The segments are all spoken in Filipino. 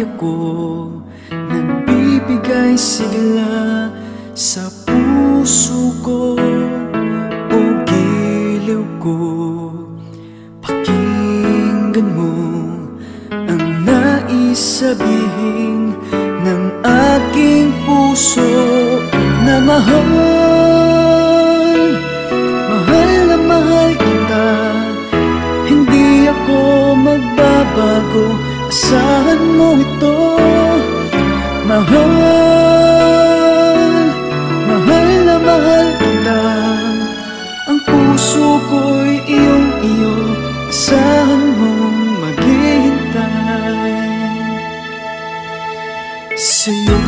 ako nagbibigay sigla sa puso ko o giliw ko. Pakinggan mo ang nais sabihin ng aking puso na mahal. Mahal na mahal kita, hindi ako magbabago, asahan mo ito. Mahal, mahal na mahal kita, ang puso ko'y iyong-iyo, asahan mong maghihintay sa'yo.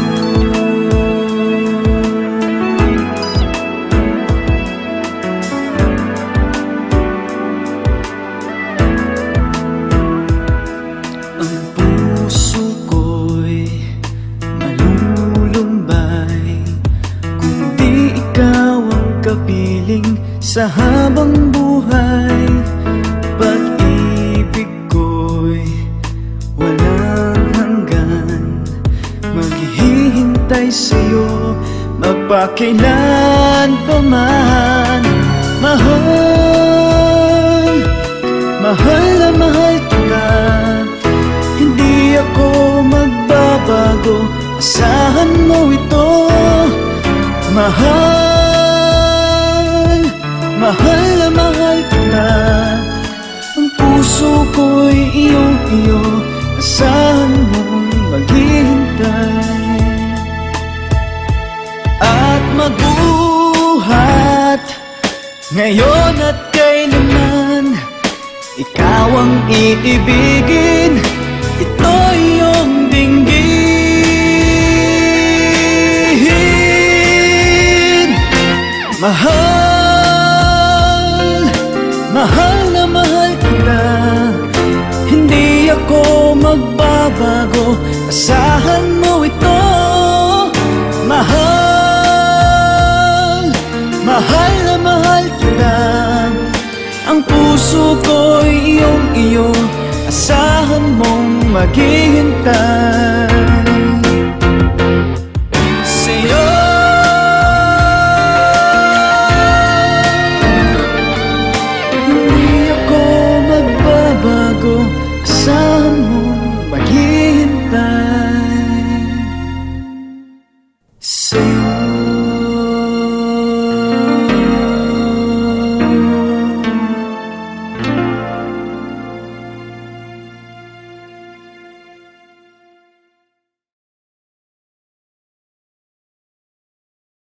Sa habang buhay, pag-ibig ko'y walang hanggan. Maghihintay sa'yo magpakailan pa man. Mahal, mahal na mahal kita, hindi ako magbabago, asahan mo ito. Mahal, mahal na mahal kita, ang puso ko'y iyong-iyo, asahan mong maghihintay. At magbuhat ngayon at kailanman, ikaw ang iibigin, ito iyong dinggin. Mahal, mahal na mahal kita, hindi ako magbabago, asahan mo ito. Mahal, mahal na mahal kita, ang puso ko'y iyong-iyo, asahan mong maghihintay.